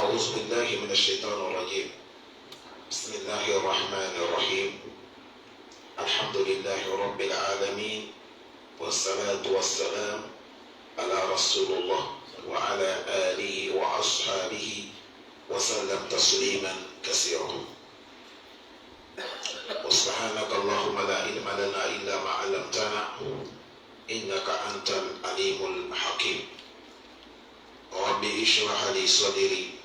أعوذ بالله من الشيطان الرجيم. بسم الله الرحمن الرحيم. الحمد لله رب العالمين، والصلاة والسلام على رسول الله وعلى آله وأصحابه وسلم تسليما كثيرا. وسبحانك اللهم لا علم لنا إلا ما علمتنا إنك أنت العليم الحكيم. رب اشرح لي صدري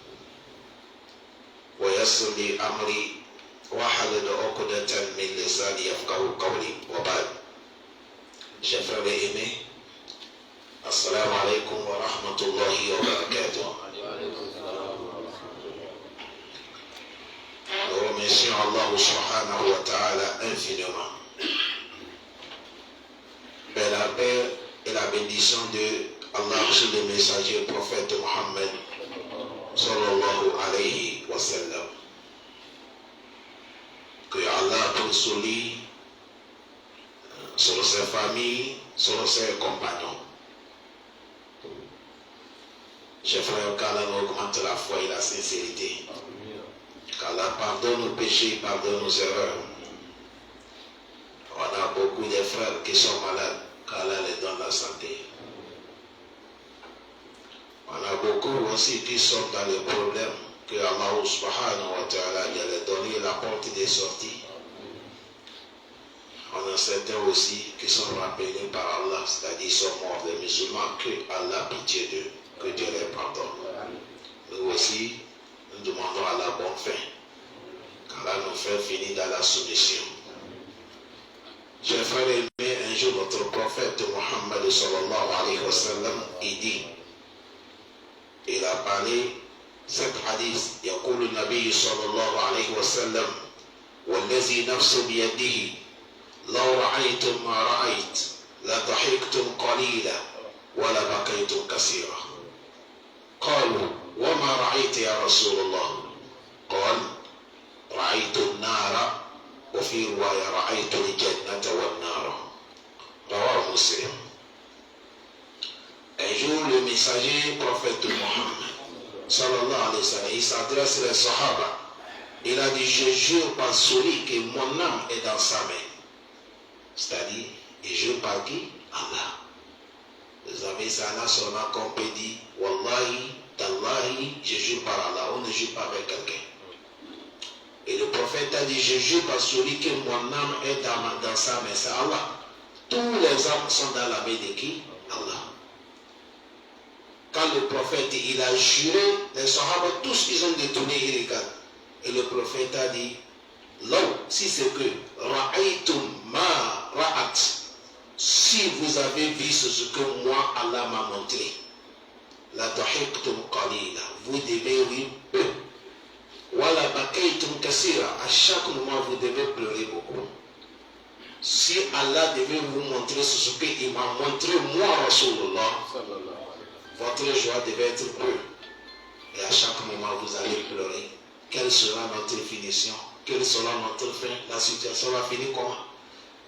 ويسر لي أمري واحلل عقدة من لساني يفقهوا قولي. وبعد، chers frères et aimés, assalamu alaikum wa rahmatullahi wa barakatuh. Nous remercions Allah subhanahu wa ta'ala infiniment. La paix et la bénédiction de Allah sur le messager prophète Mohammed sallallahu alayhi wa sallam. Que Allah puisse sur lui, sur ses familles, sur ses compagnons. Chers frères, qu'Allah nous augmente la foi et la sincérité. Qu'Allah pardonne nos péchés, pardonne nos erreurs. On a beaucoup de frères qui sont malades, qu'Allah les donne la santé. On a beaucoup aussi qui sont dans les problèmes, que Allah subhanahu wa ta'ala leur donner la porte des sorties. On a certains aussi qui sont rappelés par Allah, c'est-à-dire sont morts des musulmans, que Allah pitié d'eux, que Dieu les pardonne. Nous aussi, nous demandons à la bonne fin, qu'Allah nous fait finir dans la soumission. Chers frères aimés, un jour notre prophète Mohammed sallallahu alayhi wa sallam, il dit, il a parlé cet hadith, يقول النبي صلى الله عليه وسلم والذي نفس بيده لو رأيتم ما رأيت لضحكتم قليلا ولبكيتم كثيرا. قالوا وما رأيت يا رسول الله؟ قال رأيت النار وفي رواية رأيت الجنة والنار. رواه مسلم. Un jour, le messager prophète Mohammed sallallahu alayhi wa sallam, il s'adresse aux Sahaba. Il a dit, je jure par celui que mon âme est dans sa main. C'est-à-dire, il jure par qui? Allah. Vous avez ça là seulement qu'on peut dire, Wallahi, Tallahi, je jure par Allah. On ne jure pas avec quelqu'un. Et le prophète a dit, je jure par celui que mon âme est dans sa main. C'est Allah. Tous les âmes sont dans la main de qui? Allah. Quand le prophète il a juré, les Sahaba tous ils ont détourné, ils regardent. Et le prophète a dit, là, si c'est que Ra'aytum ma ra'at, si vous avez vu ce que moi Allah m'a montré, la dahiktum qalila, vous devez rire peu. Wala bakaytum kasira, à chaque moment vous devez pleurer beaucoup. Si Allah devait vous montrer ce qu'il m'a montré, moi Rasulullah, votre joie devait être peu. Et à chaque moment, vous allez pleurer. Quelle sera notre finition? Quelle sera notre fin? La situation va finir comment?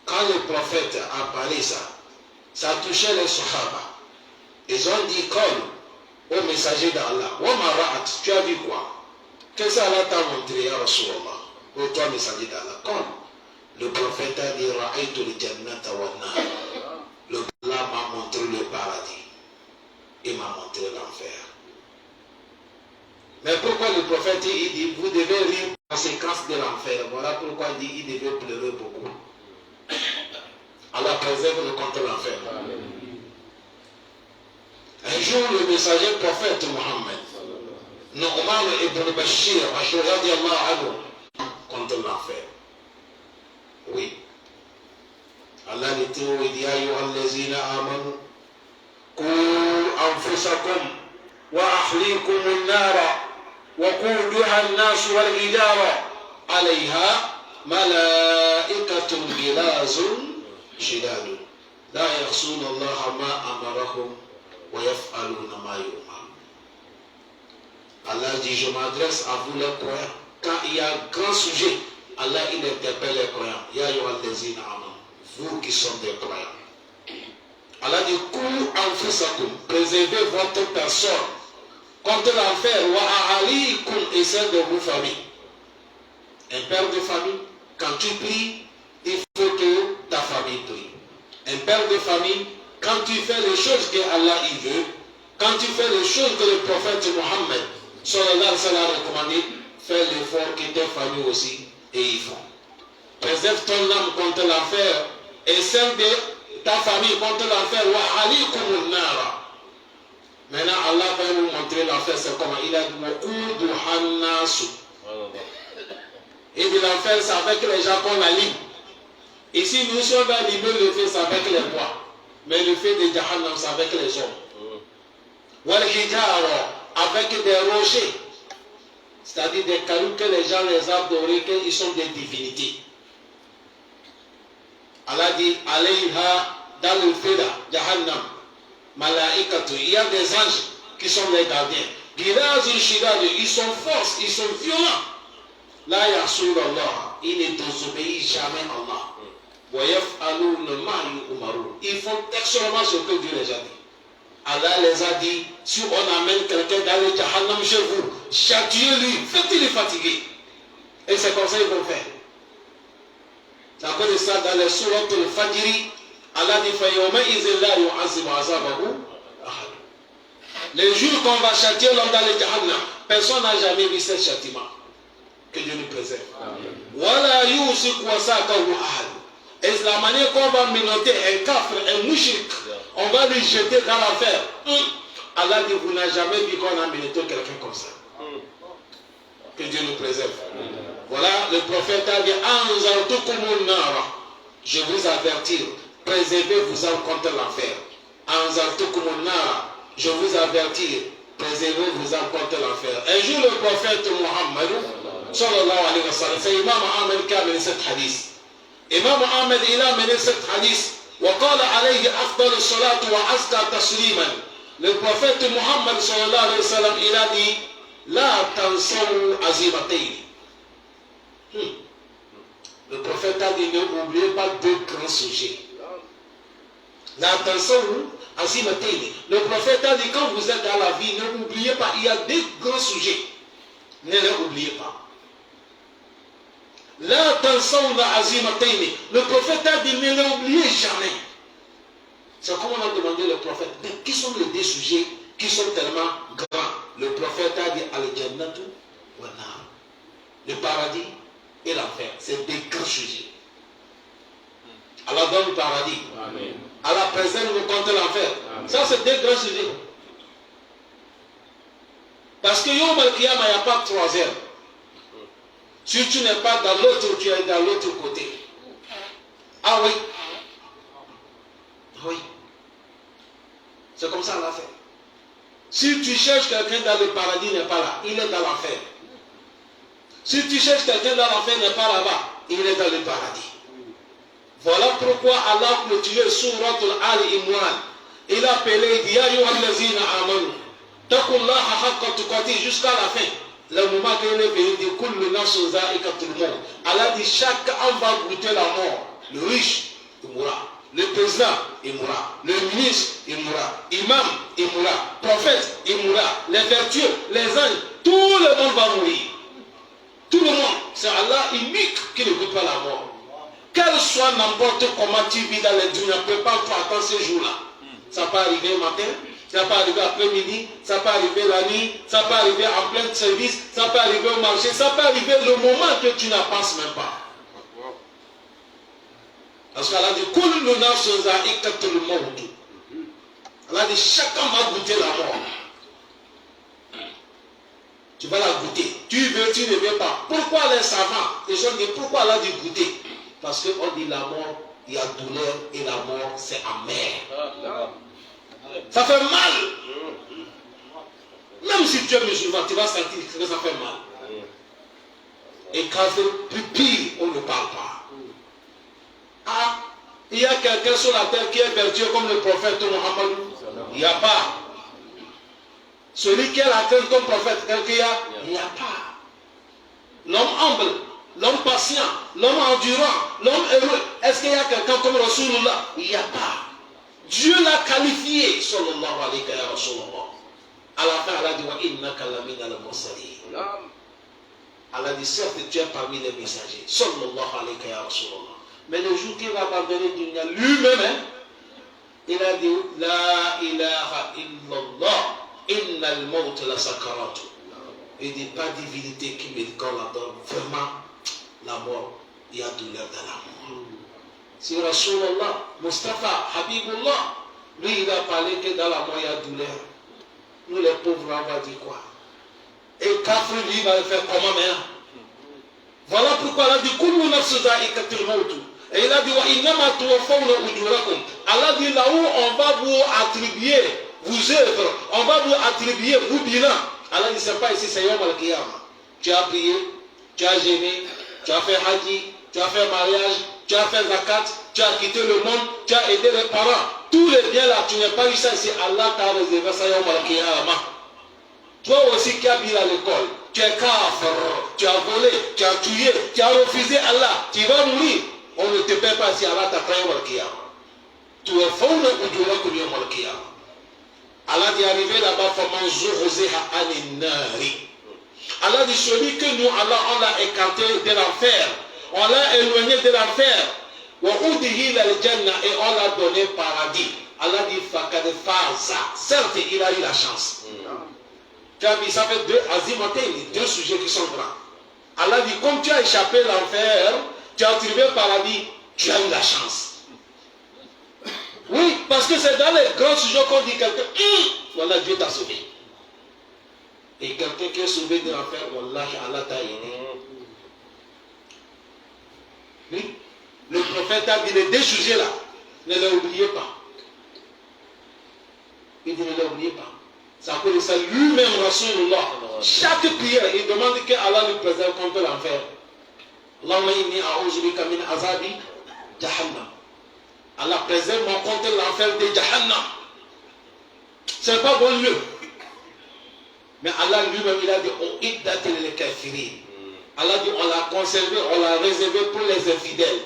Quand le prophète a parlé ça touchait les Sahaba. Ils ont dit comme au messager d'Allah, tu as vu quoi? Qu'est-ce que Allah t'a montré à Rasulallah? Au toi, messager d'Allah. Comme le prophète a dit, Ra'aytu al-jannata wan-nar. Le Allah m'a montré le paradis. Il m'a montré l'enfer. Mais pourquoi le prophète il dit vous devez rire aux conséquences de l'enfer? Voilà pourquoi il dit il devait pleurer beaucoup. Allah préserve le contre l'enfer. Un jour le messager prophète Mohammed, Nu'man ibn Bashir, contre l'enfer. Oui. Allah dit il y a ayyuhallazina amanu قوا أنفسكم وأهليكم النار وقودها الناس والحجارة عليها ملائكة غلاظ شداد لا يعصون الله ما أمرهم ويفعلون ما يؤمرون. Allah dit, je m'adresse à vous les croyants. Quand il y a un grand sujet, Allah il interpelle les croyants. Ya ayyuhallazina amanu, vous qui sont des croyants. Allah dit, préservez votre personne contre l'enfer, wa a'alikum, et celle de vos familles. Un père de famille, quand tu pries, il faut que ta famille prie. Un père de famille, quand tu fais les choses que Allah il veut, quand tu fais les choses que le prophète Mohammed sallallahu alayhi wa sallam a recommandé, fais l'effort que tes familles aussi et ils font. Préserve ton âme contre l'enfer et celle de ta famille contre l'enfer. Wa alikum nara. Maintenant, Allah va nous montrer l'enfer, c'est comment il a dit. Et de l'enfer, c'est avec les gens qu'on allie. Ici, nous sommes animés, le feu, c'est avec les bois. Mais le feu de Jahannam, c'est avec les hommes. Wal hijara, avec des rochers. C'est-à-dire des cailloux que les gens les adorent, qu'ils sont des divinités. Allah dit, alayha, dans le feu de Jahannam, malaikatu, il y a des anges qui sont les gardiens. Ils sont forts, ils sont violents. La yasur Allah, ils ne désobéissent jamais à Allah. Ils font exactement ce que Dieu les a dit. Allah les a dit, si on amène quelqu'un dans le Jahannam chez vous, châtiez-lui, faites-le fatiguer. Et c'est comme ça qu'ils vont faire. C'est à cause de ça, dans les sourates al-Fajri, Allah dit, les jours qu'on va châtier l'homme dans le Jahannam, personne n'a jamais vu ce châtiment. Que Dieu nous préserve. Voilà, et la manière qu'on va menotter un kafir, un mouchrik, on va lui jeter dans l'enfer. Allah dit, vous n'avez jamais vu qu'on a menotté quelqu'un comme ça. Que Dieu nous préserve. Voilà, le prophète a dit, je vous avertis, préservez-vous contre l'enfer. Je vous avertis, préservez-vous contre l'enfer. Un jour, le prophète Mohammed, sallallahu alayhi wa sallam, c'est Imam Ahmed qui a mené cette hadith. Imam Ahmed, il a mené cette hadith. وقال عليه أفضل الصلاة وأزكى تسليما. Le prophète Mohammed sallallahu alayhi wa sallam, il a dit, la tansaw azimatayn. Le prophète a dit, n'oubliez pas deux grands sujets. La tansaw azimatayn. Le prophète a dit, quand vous êtes dans la vie, n'oubliez pas, il y a deux grands sujets. Ne les oubliez pas. La tansawna azimatayn. Le prophète a dit, ne les oubliez jamais. C'est comme on a demandé le prophète, mais qui sont les deux sujets qui sont tellement grands? Le prophète a dit, al-jannatu wa nar. Le paradis et l'enfer. C'est des grands sujets. Allah donne le paradis. Amen. Allah préserve nous contre l'enfer. Ça, c'est des grands sujets. Parce que Yom al-Qiyamah, il n'y a pas de troisième. Si tu n'es pas dans l'autre, tu es dans l'autre côté. Ah oui. Oui. C'est comme ça Allah fait. Si tu cherches quelqu'un dans le paradis, il n'est pas là. Il est dans l'enfer. Si tu cherches quelqu'un dans l'enfer, il n'est pas là-bas. Il est dans le paradis. Voilà pourquoi Allah a clôturé Surat Al-Imran. Il a appelé, il dit, Ya yuhallazina amanu. Taqullaha haqqa tuqatih, jusqu'à la fin. Le moment qu'il est venu, il dit, Kullu nafsin za'iqatul maut. Allah dit, chaque homme va goûter la mort. Le riche, il mourra. Le président, il mourra. Le ministre, il mourra. Imam, il mourra. Prophète, il mourra. Les vertueux, les anges, tout le monde va mourir. Tout le monde. C'est Allah unique qui ne goûte pas la mort. Quel soit n'importe comment tu vis dans les dunya, prépare-toi à ce jour-là. Ça peut arriver le matin, ça peut arriver après-midi, ça peut arriver la nuit, ça peut arriver en plein service, ça peut arriver au marché, ça peut arriver le moment que tu n'en penses même pas. Parce qu'Allah dit, Kullu nafsin za'iqatul maut. Allah dit, chacun va goûter la mort. Tu vas la goûter. Tu veux, tu ne veux pas. Pourquoi les savants, les gens disent, pourquoi Allah dit goûter? Parce qu'on dit la mort, il y a douleur et la mort, c'est amer. Ça fait mal. Même si tu es musulman, tu vas sentir que ça fait mal. Et quand c'est plus pire, on ne parle pas. Ah, il y a quelqu'un sur la terre qui est vertueux comme le prophète Mohammed. Il n'y a pas. Celui qui est la terre comme prophète, il n'y a pas. L'homme humble, l'homme patient, l'homme endurant, l'homme heureux. Est-ce qu'il y a quelqu'un comme Rasulullah? Il n'y a pas. Dieu l'a qualifié, sallallahu alayhi wa sallam. À la fin, Allah dit wa innaka lamina al-mursalin. Allah dit certes tu es parmi les messagers. Sallallahu alayhi wa Rasulullah. Mais le jour qu'il va abandonner dunya lui-même, il a dit la ilaha illallah innal maut la sakaratu. Il dit pas divinité qui me dit qu'on l'adore. Vraiment, la mort, il y a douleur dans la mort. Si Rasulullah, Mustafa, Habibullah, lui il a parlé que dans la mort il y a douleur. Nous les pauvres on va dire quoi? Et Kafri lui va le faire comment maintenant? Voilà pourquoi il a dit Kullu nafsin za'iqatul maut. Et il a dit wa innama tuwaffawna ujurakum. Allah dit là où on va vous attribuer vos œuvres, on va vous attribuer vos bilans. Allah dit c'est pas ici, c'est Yom al-Qiyamah. Tu as prié, tu as gêné, tu as fait haji, tu as fait mariage, tu as fait zakat, tu as quitté le monde, tu as aidé les parents. Tous les biens là, tu n'as pas eu ça ici. Allah t'a réservé ça Yom al-Qiyamah. Toi aussi qui as mis à l'école, tu es kafir, tu as volé, tu as tué, tu as refusé Allah, tu vas mourir. On ne te paie pas si Allah t'a pris Yom al-Qiyamah. Tu es faux ou tu es comme Yom al-Qiyamah. Allah dit arrivé là-bas, Allah dit celui que nous, Allah, on l'a écarté de l'enfer, on l'a éloigné de l'enfer, et on l'a donné paradis. Allah dit certes, il a eu la chance. Tu as vu, ça fait deux sujets qui sont grands. Allah dit comme tu as échappé l'enfer, tu as trouvé paradis, tu as eu la chance. Oui, parce que c'est dans les grands sujets qu'on dit quelqu'un, voilà, Dieu t'a sauvé. Et quelqu'un qui est sauvé de l'enfer, voilà, Allah t'a aidé. Oui, le prophète a dit les deux sujets là, ne les oubliez pas. Il dit ne les oubliez pas. Ça peut ça lui-même, Rasulullah. Chaque prière, il demande que Allah lui préserve contre l'enfer. Allahumma inni a'udhu bika min azabi jahannam. Allah préserve-moi contre l'enfer de Jahannam. C'est pas bon lieu. Mais Allah lui-même, il a dit Allah dit on l'a conservé, on l'a réservé pour les infidèles.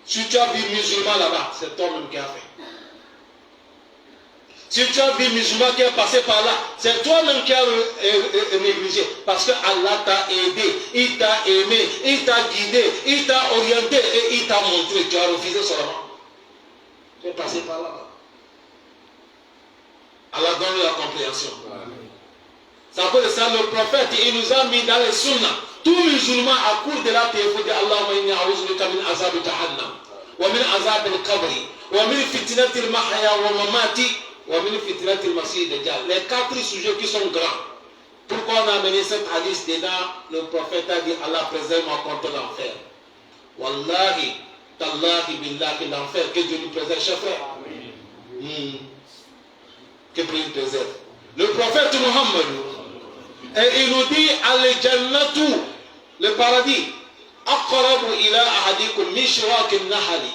Si tu as vu musulman là-bas, c'est toi-même qui as fait. Si tu as vu musulman qui est passé par là, c'est toi-même qui as négligé. Parce que Allah t'a aidé, il t'a aimé, il t'a guidé, il t'a orienté et il t'a montré. Tu as refusé seulement. Tu es passé par là. Allah donne la compréhension. Ça veut dire ça, le prophète, il nous a mis dans les sunnah. Tout musulman à court de la terre, il faut dire Allahumma inni a'udhu bika min azab jahannam, wa min azab al-qabri, wa min fitnati al-mahya wa mamati, wa min fitnati al-masih dajjal. Les quatre sujets qui sont grands. Pourquoi on a amené cette hadith dedans? Le prophète a dit Allah préserve-moi contre l'enfer. Wallahi, tallahi billahi, l'enfer, que Dieu nous préserve, chers frères. Que Dieu nous préserve. Le prophète Muhammad, et il nous dit al-jannatu, le paradis, aqrabu ila ahadikum min shirakil nahali.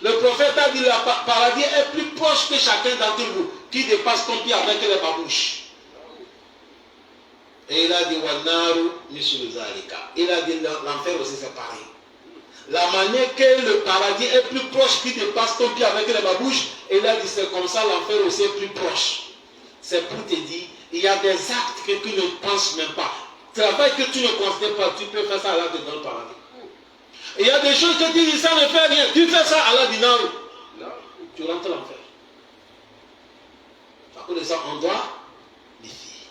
Le prophète a dit le paradis est plus proche que chacun d'entre vous qui dépasse ton pied avec les babouches. Et il a dit wannaru mislu zalika. Il a dit l'enfer aussi c'est pareil. La manière que le paradis est plus proche qui dépasse ton pied avec les babouches, il a dit c'est comme ça l'enfer aussi est plus proche. C'est pour te dire, il y a des actes que tu ne penses même pas. Travail que tu ne considères pas, tu peux faire ça à l'âge dans le paradis. Et il y a des choses que tu dis, ça ne fait rien. Tu fais ça, Allah dit non. Tu rentres l'enfer. À cause de ça, on doit défier.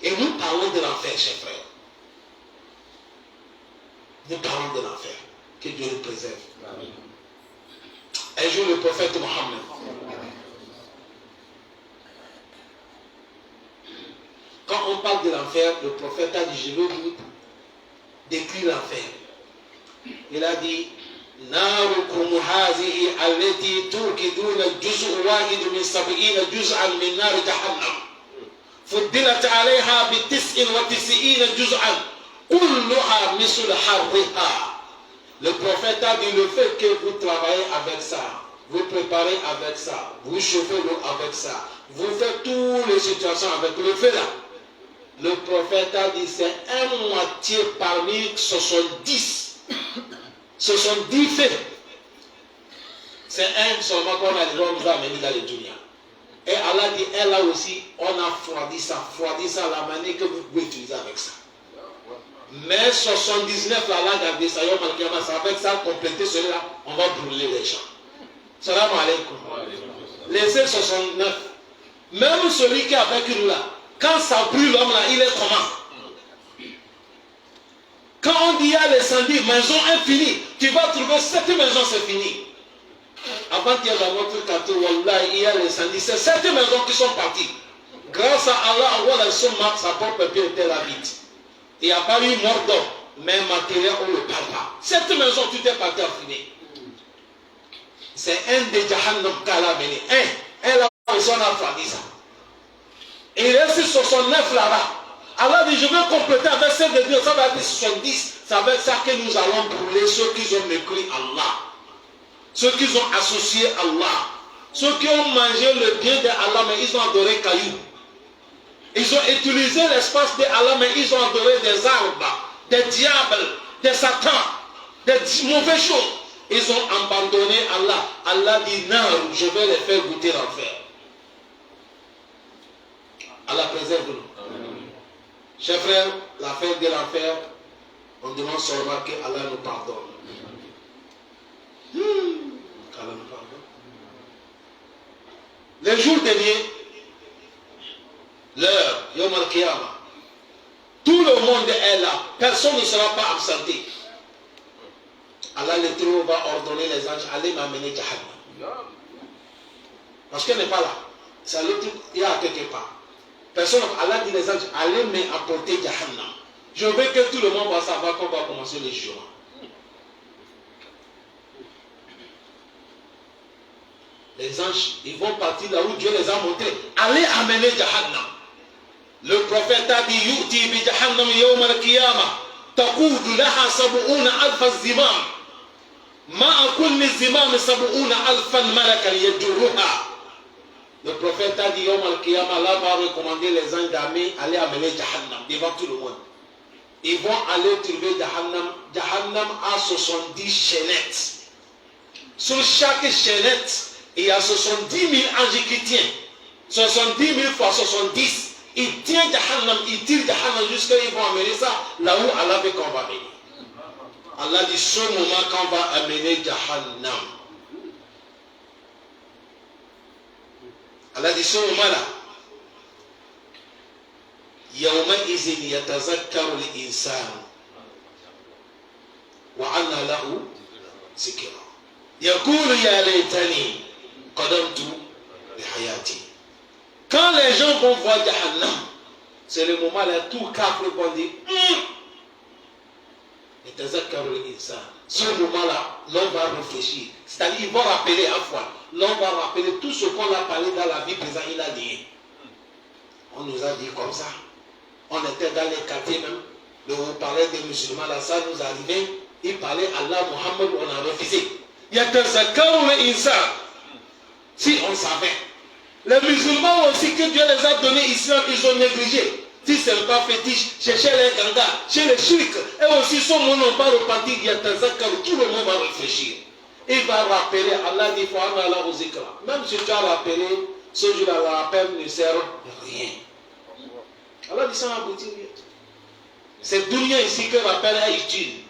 Et nous parlons de l'enfer, chers frères. Nous parlons de l'enfer. Que Dieu le préserve. Un jour, le prophète Mohammed, quand on parle de l'enfer, le prophète a dit, je veux vous décrire l'enfer. Il a dit, ناركم هذه التي توقدون الجزء واحد من 70 جزءا من نار جهنم فضلت عليها ب99 جزءا كلها مثل حرها. Le prophète a dit, le fait que vous travaillez avec ça, vous préparez avec ça, vous chauffez l'eau avec ça, vous faites toutes les situations avec le feu là. Le prophète a dit, c'est un moitié parmi 70. 70 faits. C'est un seulement qu'on a déjà amené dans les dunya. Et Allah dit, elle là aussi, on a froidi ça la manière que vous pouvez utiliser avec ça. Mais 79, là, Allah a gardé ça, c'est avec ça, compléter celui-là, on va brûler les gens. Salam alaikum. Laissez 69. Même celui qui est avec nous là, quand ça brûle l'homme là, il est comment? Quand on dit il y a l'incendie, maison infinie, tu vas trouver 7 maisons, c'est fini. Avant qu'il y ait dans notre quartier, Wallah, il y a l'incendie, c'est 7 maisons qui sont parties. Grâce à Allah, Allah, sa propre pied était là vite. Il n'y a pas eu mort d'homme, mais matériel, on ne le parle pas. 7 maisons, tout est parti en fumée. C'est un des Jahannam qu'Allah a mené. Un là, on a fait ça. Et il reste 69 là-bas. Allah dit, je vais compléter avec celle de Dieu, ça va être 70. Ça va être ça que nous allons brûler ceux qui ont mépris Allah. Ceux qui ont associé Allah. Ceux qui ont mangé le bien d'Allah, mais ils ont adoré cailloux. Ils ont utilisé l'espace d'Allah, mais ils ont adoré des arbres, des diables, des satans, des mauvaises choses. Ils ont abandonné Allah. Allah dit, non, je vais les faire goûter l'enfer. Allah préserve-nous. Chers frères, l'affaire de l'enfer, on demande seulement que Allah nous pardonne. Allah nous pardonne. Les jours derniers, l'heure, Yom al-Qiyamah, tout le monde est là. Personne ne sera pas absenté. Allah le Très-Haut va ordonner les anges, allez m'amener Jahannam. Parce qu'elle n'est pas là. C'est l'autre, il y a quelque part. Personne, Allah dit les anges, allez m'apporter Jahannam. Je veux que tout le monde va savoir qu'on va commencer le jugement. Les anges, ils vont partir là où Dieu les a montrés. Allez amener Jahannam. Le prophète a dit, Yu'ti bi Jahannam yawm al-qiyamah. Taqoudu laha sab'una alfa zimam. Ma'a kulli zimam sab'una alfan malakan yajurruha. Le prophète a dit, Yawm al-Qiyamah, Allah va recommander les anges d'armée, allez amener Jahannam devant tout le monde. Ils vont aller trouver Jahannam. Jahannam a 70 chaînettes. Sur chaque chaînette, il y a 70 000 anges qui tiennent. 70 000 fois 70. Ils tiennent Jahannam, ils tirent Jahannam jusqu'à ils vont amener ça là où Allah veut qu'on va amener. Allah dit, ce moment qu'on va amener Jahannam. Allah dit, ce moment-là, يومئذ يتذكر الإنسان وأنى له ذكرى يقول يا ليتني قدمت لحياتي. Quand les gens vont voir Jahannam, c'est le moment là tout quatre vont dire يتذكر الإنسان. Ce moment-là, l'homme va réfléchir. C'est-à-dire, ils vont rappeler à fois. L'homme va rappeler tout ce qu'on a parlé dans la vie présente. Il a dit. On nous a dit comme ça. On était dans les quartiers même. On parlait des musulmans là, ça nous arrivait. Ils parlaient Allah, Muhammad, on a refusé. يتذكر الإنسان. Si on savait. Les musulmans aussi que Dieu les a donné l'islam, ils ont négligé. Si ce n'est pas fétiche, chez les gangas, chez les shirks, et aussi son nom n'ont pas repenti, il y a tout le monde va réfléchir. Il va rappeler, Allah dit, même si tu as rappelé, ce jour-là, la rappel ne sert à rien. Allah dit, ça va aboutir. C'est dunya ici que rappel est utile.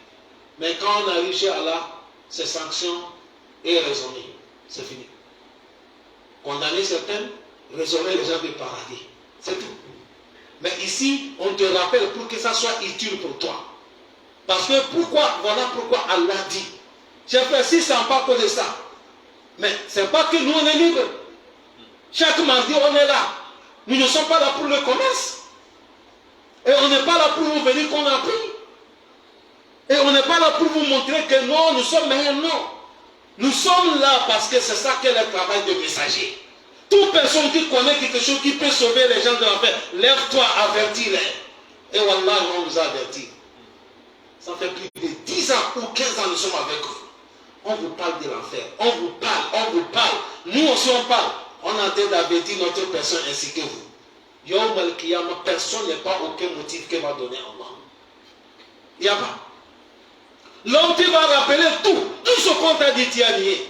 Mais quand on arrive chez Allah, c'est sanction et raisonner. C'est fini. Condamner certains, raisonner les gens du paradis. C'est tout. Mais ici, on te rappelle pour que ça soit utile pour toi. Parce que voilà pourquoi Allah dit. J'ai fait si ça n'est pas que de ça. Mais ce n'est pas que nous on est libres. Chaque mardi on est là. Nous ne sommes pas là pour le commerce. Et on n'est pas là pour vous venir qu'on a pris. Et on n'est pas là pour vous montrer que non, nous sommes meilleurs, non. Nous sommes là parce que c'est ça qu'est le travail de messager. Toute personne qui connaît quelque chose qui peut sauver les gens de l'enfer, lève-toi, avertis-les. Et Wallah, on nous a avertis. Ça fait plus de 10 ans ou 15 ans nous sommes avec vous. On vous parle de l'enfer. On vous parle. Nous aussi on parle. On a en train d'avertir notre personne ainsi que vous. Yawm al-Qiyamah, personne n'est pas aucun motif que va donner Allah. Il n'y a pas. L'homme qui va rappeler tout ce qu'on t'a dit, tu as nié.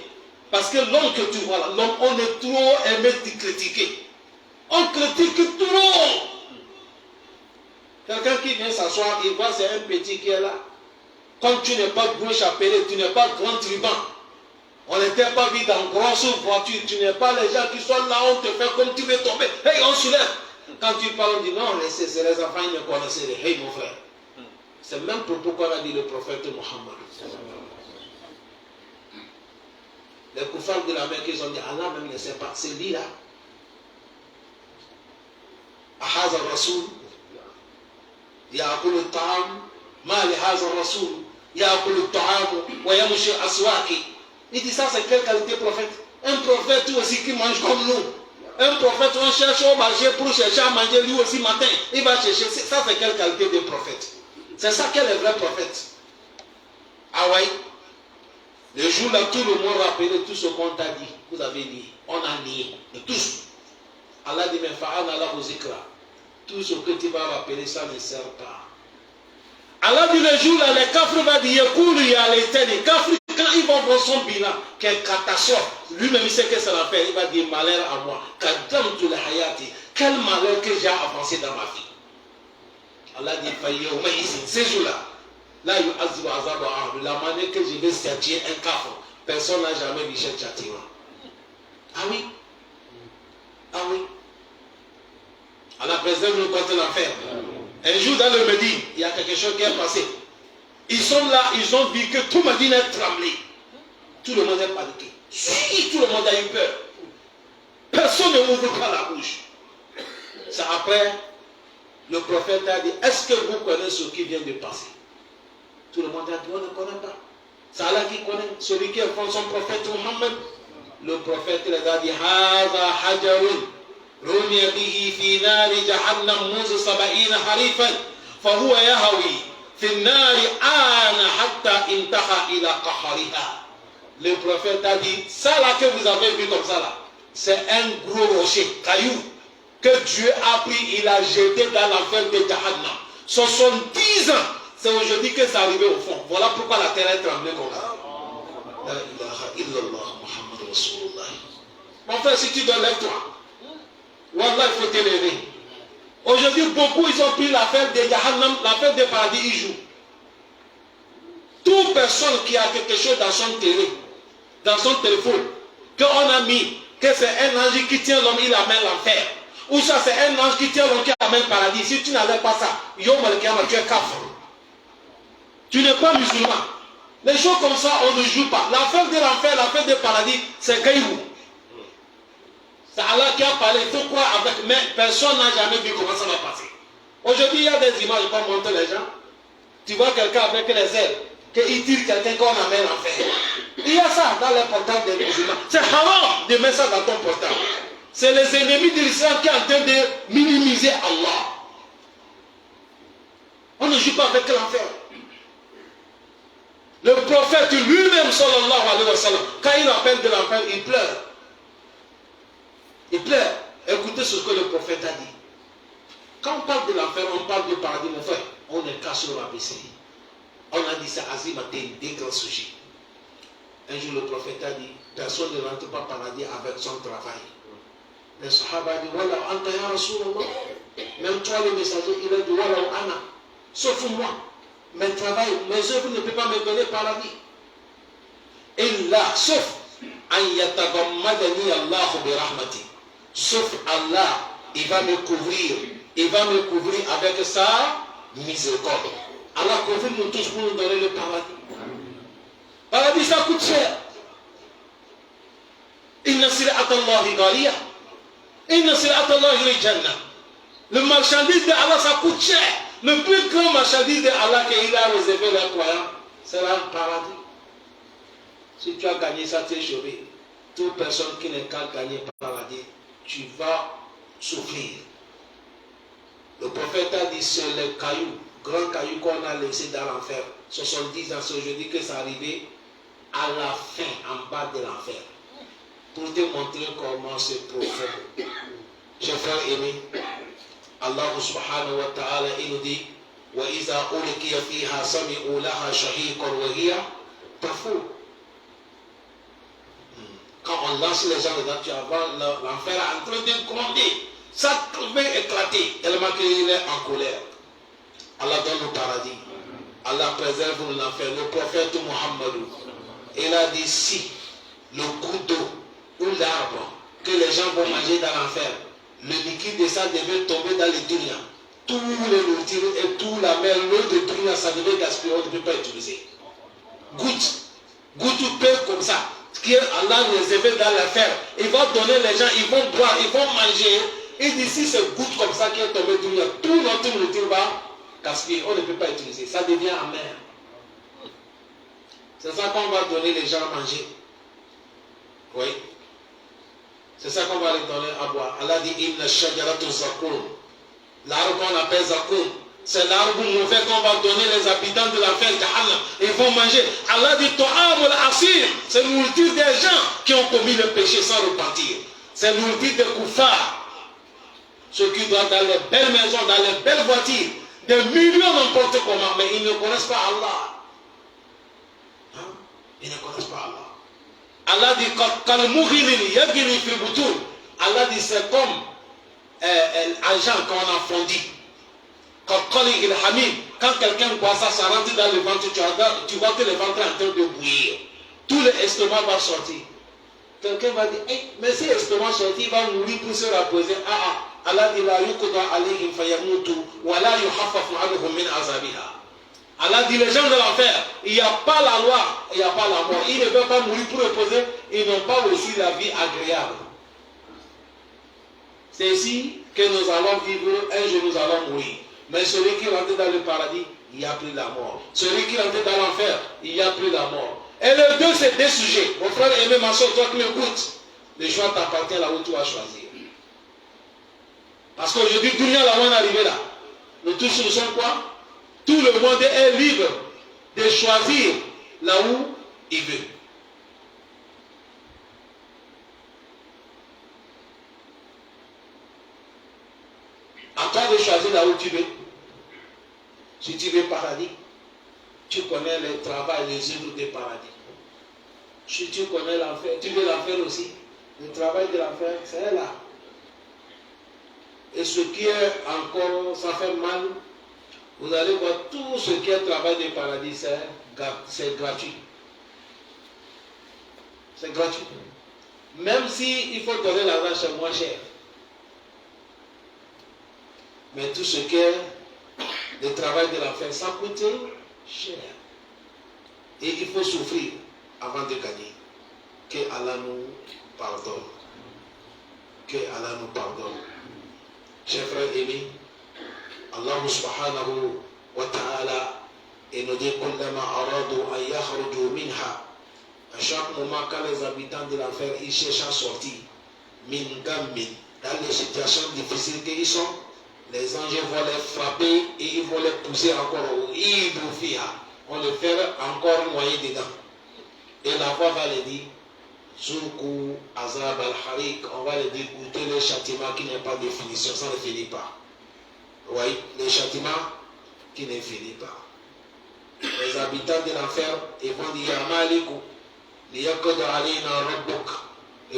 Parce que l'homme que tu vois là, l'homme, on est trop aimé de critiquer. On critique trop. Quelqu'un qui vient s'asseoir, il voit c'est un petit qui est là. Comme tu n'es pas gros chapelet, tu n'es pas grand ruban. On n'était pas vu dans grosse voiture, tu n'es pas les gens qui sont là, on te fait comme tu veux tomber. Hey, on se lève. Quand tu parles, on dit non, c'est les enfants, ils ne connaissaient rien. Hey mon frère. C'est même pourquoi on a dit le prophète Mohammed. Les koufars de la Mecque, ils ont dit Allah même ne sait pas. C'est lui là. Ahaz al-Rasoul. يأكل الطعام ما لهذا الرسول يأكل الطعام ويمشي الأسواق. Il dit ça, c'est quelle qualité prophète? Un prophète aussi qui mange comme nous. Un prophète, on cherche au marché pour chercher à manger lui aussi matin. Il va chercher. Ça, c'est quelle qualité de prophète? C'est ça qu'est le vrai prophète. Ah ouais. Le jour là, tout le monde rappelait tout ce qu'on t'a dit. Vous avez dit. On a nié. De tous. Allah dit, mais fa'ana la zikra. Tout ce que tu vas rappeler, ça ne sert pas. Allah dit le jour là, les kafres vont dire, les kafres, quand ils vont voir son bilan, quelle catastrophe, lui-même il sait que ça va faire, il va dire malheur à moi. Quel malheur que j'ai avancé dans ma vie. Allah dit, ces jours-là, là, la manière que je vais châtier un kafre, personne n'a jamais vu ce châtiment. Ah oui? Ah oui? À la présidence de côté l'enfer. Un jour dans le Médine, il y a quelque chose qui est passé. Ils sont là, ils ont vu que tout Médine est tremblé. Tout le monde est paniqué. Si tout le monde a eu peur. Personne ne ouvre pas la bouche. C'est après, le prophète a dit, est-ce que vous connaissez ce qui vient de passer? Tout le monde a dit, on ne connaît pas. C'est Allah qui connaît, celui qui est son prophète Mohammed. Le prophète les a dit, Haza hajarun. رمي به في نار جهنم منذ 70 حريفا فهو يهوي في النار آن حتى انتهى إلى قهرها. Le prophète a dit, ça là que vous avez vu comme ça là, c'est un gros rocher, caillou, que Dieu a pris, il a jeté dans l'enfer de Jahannam. 70 ans, c'est aujourd'hui que c'est arrivé au fond. Voilà pourquoi la terre est tremblée comme ça. La ilaha illallah Muhammad Rasulullah. Mon frère, si tu te lèves toi, Wallah, il faut t'élever. Aujourd'hui, beaucoup, ils ont pris l'affaire de Jahannam, l'affaire de paradis, ils jouent. Toute personne qui a quelque chose dans son téléphone, qu'on a mis, que c'est un ange qui tient l'homme, il amène l'enfer. Ou ça, c'est un ange qui tient l'homme, qui amène le paradis. Si tu n'avais pas ça, tu es kafir. Tu n'es pas musulman. Les choses comme ça, on ne joue pas. L'affaire de l'enfer, l'affaire du paradis, c'est Kaïrou. C'est Allah qui a parlé, il faut croire avec, mais personne n'a jamais vu comment ça va passer. Aujourd'hui, il y a des images pour montrer les gens. Tu vois quelqu'un avec les ailes, qu'il tire quelqu'un qu'on amène en fer. Il y a ça dans les portables des musulmans. C'est haram de mettre ça dans ton portable. C'est les ennemis de l'islam qui sont en train de minimiser Allah. On ne joue pas avec l'enfer. Le prophète lui-même, sallallahu alayhi wa sallam, quand il appelle de l'enfer, il pleure. Il pleure. Écoutez ce que le prophète a dit. Quand on parle de l'enfer, on parle du paradis, mon frère. On est caché sur la BCI. On a dit ça, Azim a été des grands sujets. Un jour, le prophète a dit, personne ne rentre pas au paradis avec son travail. Les Sahaba dit, voilà, anta ya Rasulallah. Même toi, le messager, il a dit, voilà, Anna. Sauf moi. Mes travail, mes œuvres ne peuvent pas me donner paradis. Et là, sauf, an yatagammadani Allahu bi rahmati. Sauf Allah, il va me couvrir avec sa miséricorde. Allah couvre nous tous pour nous donner le paradis. Paradis, ça coûte cher. Inna sir'ata Allahi ghaliya. Inna sir'ata Allahi jannah. Le marchandise de Allah, ça coûte cher. Le plus grand marchandise de Allah qu'il a réservé les croyants, c'est le paradis. Si tu as gagné ça, tu es sauvé. Toute personne qui n'est qu'à gagner le paradis, tu vas souffrir. Le prophète a dit, c'est le caillou, grand caillou qu'on a laissé dans l'enfer. 70 ans, c'est aujourd'hui que c'est arrivé à la fin, en bas de l'enfer. Pour te montrer comment c'est profond. Chers frères aimés, Allah subhanahu wa ta'ala, il nous dit, وَإِذَا أُلْقِيَ فِيهَا سَمِعُوا لَهَا شَهِيقًا وَهِيَ تَفُورُ. Quand on lance les gens dedans, tu vas voir l'enfer en train de gronder. Ça va éclater tellement qu'il est en colère. Allah donne le paradis. Allah préserve l'enfer. Le prophète Muhammad, il a dit si le goutte d'eau ou l'arbre que les gens vont manger dans l'enfer, le liquide de ça devait tomber dans les dunya. Tous les nourritures et toute la mer, l'eau de dunya, ça devait gaspiller, on ne peut pas utiliser. Goutte peu comme ça, ce qui est Allah réservé dans l'enfer. Il va donner les gens, ils vont boire, ils vont manger. Et d'ici ce goutte comme ça qui est tombé dunya, tout notre nourriture va gaspiller, on ne peut pas utiliser. Ça devient amer. C'est ça qu'on va donner les gens à manger. Oui. C'est ça qu'on va les donner à boire. Allah dit Inna shajaratu zakoum. L'arbre qu'on appelle zakoum, c'est l'arbre mauvais qu'on va donner les habitants de l'enfer Jahannam. Ils vont manger. Allah dit To'am al-asir. C'est le nourriture des gens qui ont commis le péché sans repentir. C'est le nourriture des koufars. Ceux qui doivent dans les belles maisons, dans les belles voitures, des millions n'importe comment, mais ils ne connaissent pas Allah. Hein? Ils ne connaissent pas Allah. Allah dit Allah dit c'est comme l'argent qu'on a fondu. Quand quelqu'un boit ça, ça rentre dans le ventre, tu vois que le ventre est en train de bouillir. Tout l'estomac va sortir. Quelqu'un va dire, hey, mais si l'estomac sortit, il va mourir pour se reposer. Allah dit la yuqda alayhim fayamutu wa la yuhaffafu anhum min azabiha. Allah dit les gens de l'enfer, il n'y a pas la loi, il n'y a pas la mort. Ils ne peuvent pas mourir pour reposer, ils n'ont pas aussi la vie agréable. C'est ici que nous allons vivre, un jour nous allons mourir. Mais celui qui rentre dans le paradis, il n'y a plus la mort. Celui qui rentre dans l'enfer, il n'y a plus la mort. Et les deux, c'est des sujets. Mon frère aimé, ma soeur, toi qui m'écoutes, le choix t'appartient là où tu vas choisir. Parce qu'aujourd'hui, Dunia, là où on est arrivé là, nous tous nous sommes quoi? Tout le monde est libre de choisir là où il veut. À toi de choisir là où tu veux. Si tu veux paradis, tu connais le travail, les œuvres du paradis. Si tu connais l'enfer, tu veux l'enfer aussi. Le travail de l'enfer, c'est là. Et ce qui est encore, ça fait mal. Vous allez voir tout ce qui est travail du paradis, c'est gratuit. C'est gratuit. Même si il faut donner l'argent, c'est moins cher. Mais tout ce qui est le travail de l'enfer, ça coûte cher. Et il faut souffrir avant de gagner. Que Allah nous pardonne. Que Allah nous pardonne. Chers frères aimés, Allah subhanahu wa ta'ala et nous dit kullama aradu an yakhruju minha. À chaque moment quand les habitants de l'enfer ils cherchent à sortir min gammin, dans les situations difficiles qu'ils sont, les anges vont les frapper et ils vont les pousser encore au idoufiha. On les fait encore noyer dedans. Et la voix va les dire Soukou azab al-harik, on va les dire goûter le châtiment qui n'est pas de finition, ça ne finit pas. Oui, le châtiment qui ne finit pas. Les habitants de l'enfer, ils vont dire Malikou, ils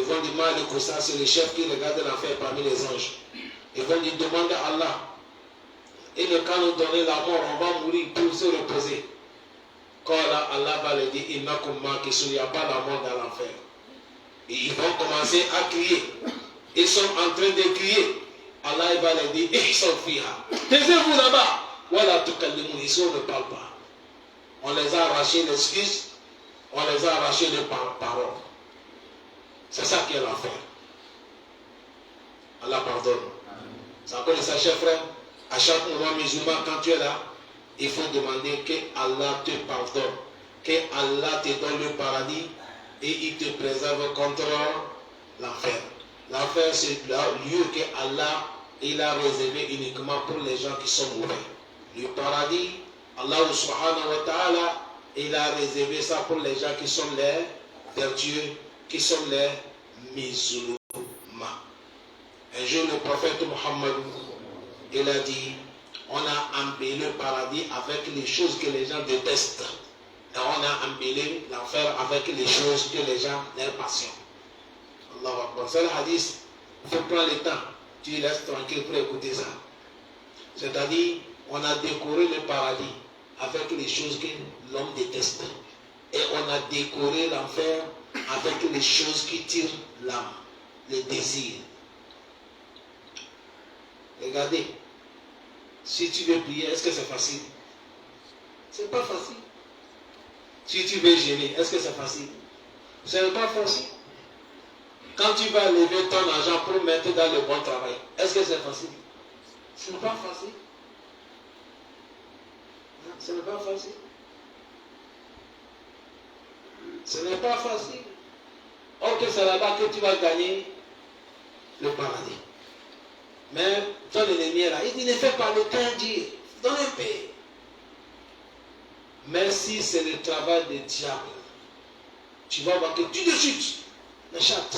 vont dire Malikou, ça c'est le chef qui regarde l'enfer parmi les anges. Ils vont dire demande à Allah. Et le quand nous donner la mort, on va mourir pour se reposer. Quand Allah va le dire, il n'y a pas la mort dans l'enfer. Et ils vont commencer à crier. Ils sont en train de crier. Allah va leur dire, taisez-vous là-bas. Voilà, tout le monde ici, on ne parle pas. On les a arraché l'excuse, on les a arraché les paroles. C'est ça qui est l'enfer. Allah pardonne. Ça connaît ça, cher frère. À chaque moment musulman, quand tu es là, il faut demander que Allah te pardonne, que Allah te donne le paradis et il te préserve contre l'enfer. L'enfer, c'est le lieu que Allah il a réservé uniquement pour les gens qui sont mauvais. Le paradis, Allah subhanahu wa ta'ala, il a réservé ça pour les gens qui sont les vertueux, qui sont les musulmans. Un jour, le prophète Muhammad, il a dit, on a embellé le paradis avec les choses que les gens détestent. Et on a embellé l'enfer avec les choses que les gens n'aiment pas. Allahu Akbar. C'est le hadith. Il faut prendre le temps. Tu laisses tranquille pour écouter ça. C'est-à-dire, on a décoré le paradis avec les choses que l'homme déteste. Et on a décoré l'enfer avec les choses qui tirent l'âme, les désirs. Regardez, si tu veux prier, est-ce que c'est facile? C'est pas facile. Si tu veux gêner, est-ce que c'est facile? Ce n'est pas facile. Quand tu vas lever ton argent pour mettre dans le bon travail, est-ce que c'est facile? Ce n'est pas facile. Ce n'est pas facile. Ce n'est pas facile. Or que c'est là-bas que tu vas gagner le paradis. Mais ton ennemi est là. Il dit, ne fais pas le temps dire. Donne un paix. Mais si c'est le travail du diable, tu vas voir que tout de suite, le chatte.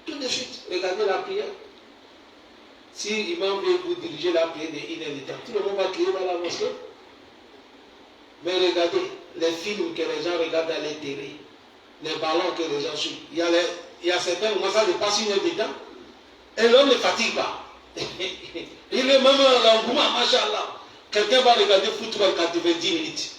Tout de suite, regardez la prière. Si l'imam veut vous diriger la prière de 1 heure de temps, tout le monde va crier dans la mosquée. Mais regardez, les films que les gens regardent à la télé, les ballons que les gens suivent, il y a certains moments, ça dépasse 1 heure de temps, et l'homme ne fatigue pas. Il est même l'engouement, machallah. Quelqu'un va regarder football 90 minutes.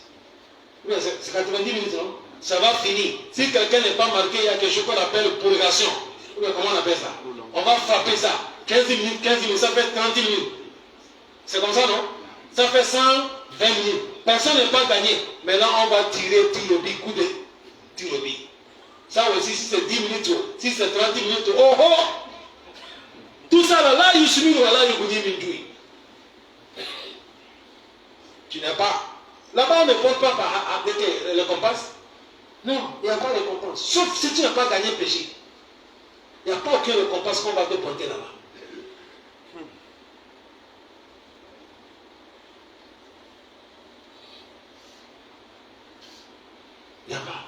Oui, c'est 90 minutes, non? Ça va finir. Si quelqu'un n'est pas marqué, il y a quelque chose qu'on appelle prolongation. Comment on appelle ça? On va frapper ça. 15 minutes, ça fait 30 minutes. C'est comme ça, non? Ça fait 120 minutes. Personne n'est pas gagné. Maintenant, on va tirer Tirobi, coup de Tirobi. Ça aussi, si c'est 10 minutes, si c'est 30 minutes, oh oh! Tout ça là, il suit, là, il vous dit, tu n'es pas. Là-bas, on ne porte pas avec le compas. Non, il n'y a pas de compas. Sauf si tu n'as pas gagné péché. Il n'y a pas aucun récompense qu'on va te porter là-bas. Il n'y a pas.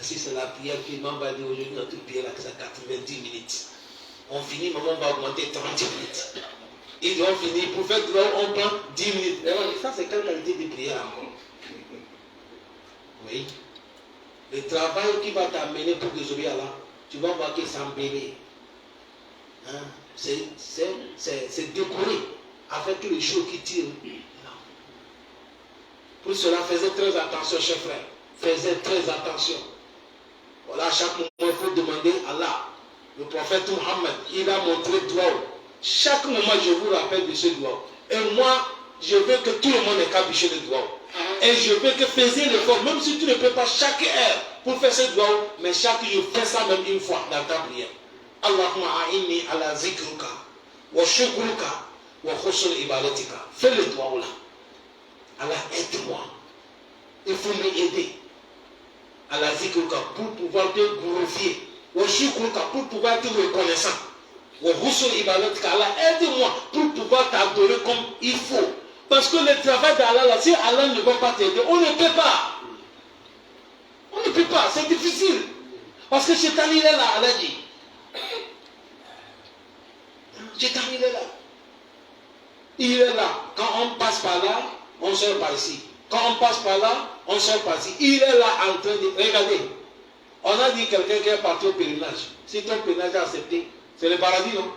Si c'est la prière que l'imam va dire aujourd'hui, notre prière là, c'est 90 minutes. On finit, maman va augmenter 30 minutes. Ils vont finir, pour faire droit, on prend 10 minutes. Et ça, c'est quelle qualité de prière encore? Oui. Le travail qui va t'amener pour désobéir là, tu vas voir que ça embellit. Hein? C'est décoré avec tous les choses qui tirent. Pour cela, faisait très attention, chers frères. Faisait très attention. Voilà, à chaque moment, il faut demander à Allah. Le prophète Muhammad, il a montré droit. Chaque moment, je vous rappelle de ce droit. Et moi, je veux que tout le monde ait capiché le droit. Et je veux que faisiez l'effort, même si tu ne peux pas chaque heure pour faire ce droit, mais chaque jour, fais ça même une fois dans ta prière. Allahumma a'inni ala zikruka, wa shukruka, wa khussul ibadatika. Fais le droit là. Allah, aide-moi. Il faut m'aider. Allah zikruka pour pouvoir te glorifier. Wa shukruka pour pouvoir être reconnaissant. Wa khussul ibadatika. Allah, aide-moi pour pouvoir t'adorer comme il faut. Parce que le travail d'Allah, là, si Allah ne va pas t'aider, on ne peut pas. On ne peut pas, c'est difficile. Parce que Shaitan, il est là, Allah dit. Shaitan, il est là. Il est là. Quand on passe par là, on sort par ici. Quand on passe par là, on sort par ici. Il est là en train de... Regardez. On a dit quelqu'un qui est parti au pèlerinage. Si ton pèlerinage est accepté, c'est le paradis, non?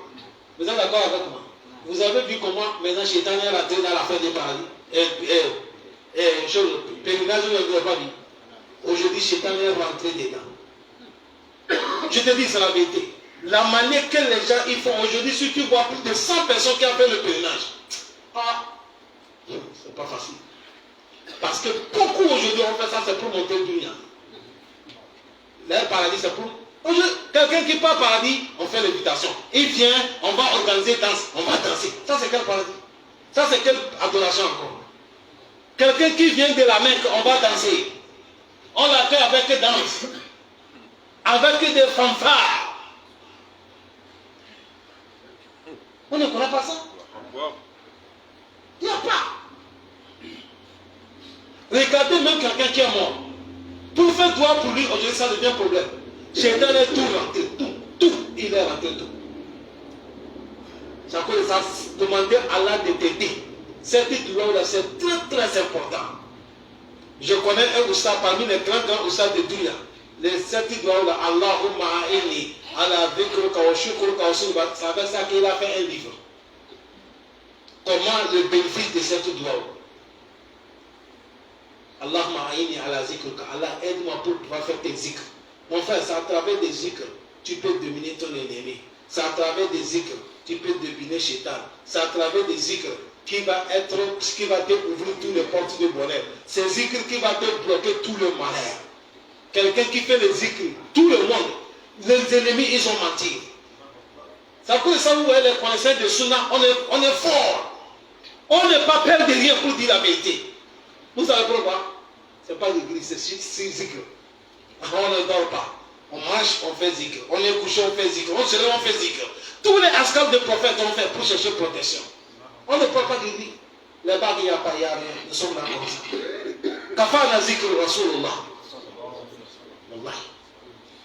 Vous êtes d'accord avec moi? Vous avez vu comment maintenant Shaitan est rentré dans la fin du paradis. Pèlerinage, ne pas dit. Aujourd'hui, Shaitan est rentré dedans. Je te dis, c'est la vérité. La manière que les gens ils font aujourd'hui, si tu vois plus de 100 personnes qui ont fait le pèlerinage, c'est pas facile. Parce que beaucoup aujourd'hui ont fait ça, c'est pour monter le dunya. Le paradis, c'est pour... Quelqu'un qui part au paradis, on fait l'invitation. Il vient, on va organiser danse, on va danser. Ça, c'est quel paradis? Ça, c'est quelle adoration encore? Quelqu'un qui vient de la Mecque, on va danser. On l'accueille avec danse. Avec des fanfares. On ne connaît pas ça. Il n'y a pas. Regardez même quelqu'un qui est mort. Pour faire droit pour lui, aujourd'hui, ça devient un problème. Shaitan est tout rentré, tout, il est rentré tout. C'est à cause de ça, demander à Allah de t'aider. Cette douleur-là, c'est très très important. Je connais un oustad parmi les grands oustas de Douya. Les 7 doigts là, Allahumma a'inni ala dhikruka wa shukruka wa sunba. C'est avec ça qu'il a fait un livre. Comment le bénéfice de 7 doigts. Allahumma a'inni ala dhikruka. Allah, aide-moi pour pouvoir faire tes zikrs. Mon frère, c'est à travers des zikrs tu peux dominer ton ennemi. C'est à travers des zikrs tu peux dominer Shaitan. C'est à travers des zikrs qui va te ouvrir toutes les portes de bonheur. C'est zikr qui va te bloquer tout le malheur. Quelqu'un qui fait les zikr, tout le monde, les ennemis, ils ont menti. Ça peut ça vous voyez les connaisseurs de Sunna, on est fort. On n'est pas peur de rien pour dire la vérité. Vous savez pourquoi? C'est pas l'église, c'est zikr. On ne dort pas. On marche, on fait zikr. On est couché, on fait zikr. On se lève, on fait zikr. Tous les ascals de prophètes ont fait pour chercher protection. On ne parle pas de lui. Les bagues, il n'y a pas, il n'y a rien. Nous sommes là comme ça. Kafana zikr Rasulullah.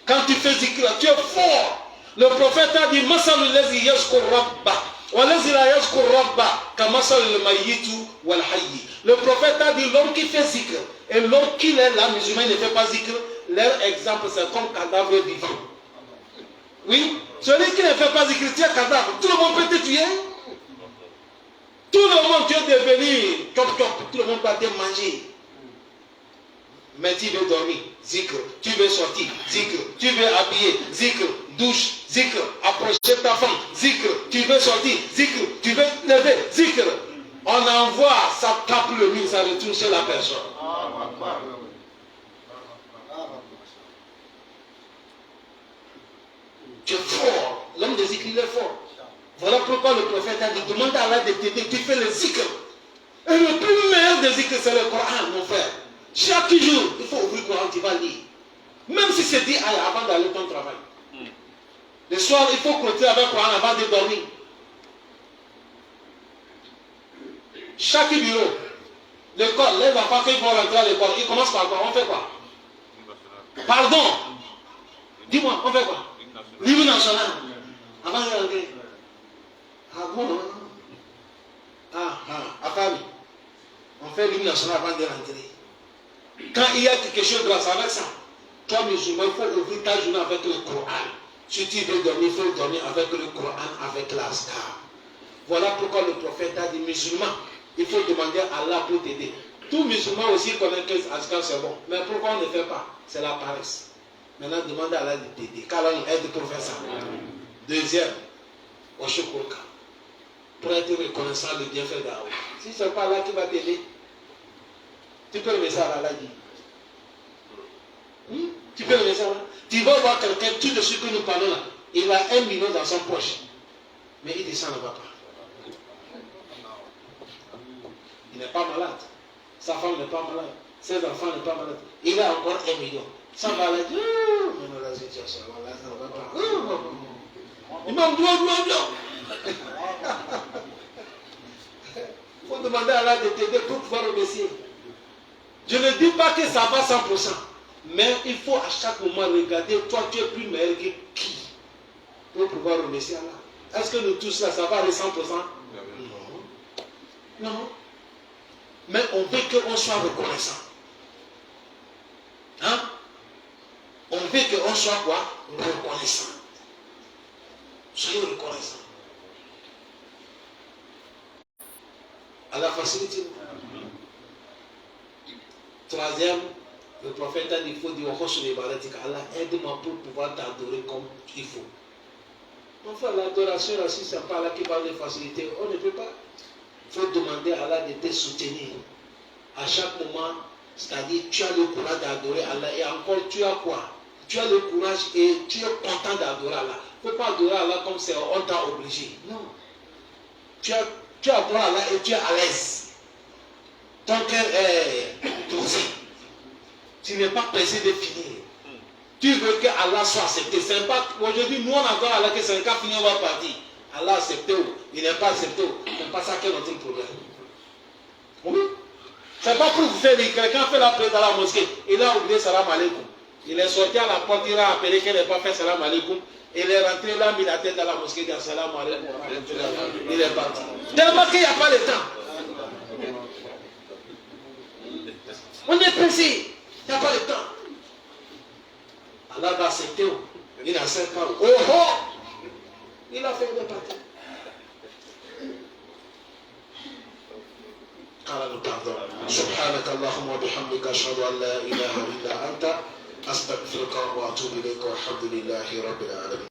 Quand tu fais zikr, tu es fort. Le prophète a dit Masalul lazi yazkur rabba wa lazi la yazkur rabba ka masalul mayyitu wal hayy. Le prophète a dit l'homme qui fait zikr et l'homme qui est là, musulman ne fait pas zikr, leur exemple c'est comme cadavre vivant. Oui, celui qui ne fait pas zikr, tu es cadavre. Tout le monde peut te tuer. Tout le monde tu es devenu top top. Tout le monde va te manger. Mais tu veux dormir, zikr. Tu veux sortir, zikr. Tu veux habiller, zikr. Douche, zikr. Approcher ta femme, zikr. Tu veux sortir, zikr. Tu veux lever, zikr. On envoie, ça tape le mur, ça retourne chez la personne. Tu es fort. L'homme de zikr, il est fort. Voilà pourquoi le prophète a dit, demande à Allah de t'aider, tu fais le zikr. Et le plus meilleur des zikr, c'est le Coran, mon frère. Chaque jour, il faut ouvrir le Coran, tu vas lire. Même si c'est dit avant d'aller ton travail. Le soir, il faut clôturer avec le Coran avant de dormir. Chaque bureau, l'école, les enfants qui vont rentrer à l'école, ils commencent par quoi? On fait quoi? Pardon. Dis-moi, on fait quoi? L'hymne national. Avant de rentrer. Ah bon? À famille. On fait l'hymne national avant de rentrer. Quand il y a quelque chose grâce avec ça, toi musulman, il faut ouvrir ta journée avec le Coran. Si tu veux dormir, il faut dormir avec le Coran, avec l'Askar. Voilà pourquoi le prophète a dit musulman, il faut demander à Allah pour t'aider. Tout musulman aussi connaît que l'Askar c'est bon. Mais pourquoi on ne fait pas? C'est la paresse. Maintenant, demandez à Allah de t'aider. Qu'Allah nous aide pour faire ça. Deuxième, Oshokurka. Pour être reconnaissant le bienfait d'Allah. Si ce n'est pas Allah qui va t'aider, tu peux le message à Allah dit. Tu peux le message à Allah. Tu vas voir quelqu'un, tout de suite que nous parlons là, il a 1 million dans son poche. Mais il descend ne va pas. Il n'est pas malade. Sa femme n'est pas malade. Ses enfants ne sont pas malades. Il a encore 1 million. Ça va aller. Mais la situation, là, ça ne va pas. Il m'a dit, il faut demander à Allah de t'aider pour pouvoir remercier. Je ne dis pas que ça va 100%, mais il faut à chaque moment regarder, toi tu es plus meilleur que qui pour pouvoir remercier Allah. Est-ce que nous tous là, ça va aller 100%? Non. Non. Mais on veut qu'on soit reconnaissant. Hein? On veut qu'on soit quoi? Reconnaissant. Soyez reconnaissant. Allah facilite. Troisième, le prophète a dit il faut dire Allah aide-moi pour pouvoir t'adorer comme il faut. Enfin, l'adoration aussi, ce n'est pas là qui va les faciliter. On ne peut pas. Il faut demander à Allah de te soutenir. À chaque moment, c'est-à-dire tu as le courage d'adorer Allah et encore tu as quoi? Tu as le courage et tu es content d'adorer Allah. Il ne faut pas adorer Allah comme c'est on t'a obligé. Non. Tu adores Allah et tu es à l'aise. Ton cœur est posé. Tu n'es pas pressé de finir. Tu veux que Allah soit accepté. C'est pas aujourd'hui, nous on adore Allah que c'est un cas fini, on va partir. Allah accepté ou il n'est pas accepté. C'est pas ça qui est notre problème. Oui. C'est pas pour vous faire rire. Quelqu'un fait la prière dans la mosquée. Il a oublié salam alaikum. Il est sorti à la porte, il a appelé qu'il n'a pas fait salam alaikum. Il est rentré là, mis la tête dans la mosquée, il a dit salam alaikum. Il est parti. Tellement qu'il n'y a pas le temps. On est pressé. Il n'y a pas de temps. Allah va accepter. Il a 5 ans. Oh oh! Il a fait une partie. Allah nous pardonne. Subhanaka Allahumma bihamdika ashhadu an la ilaha illa anta astaghfiruka wa atubu ilayka walhamdulillahi rabbil alamin.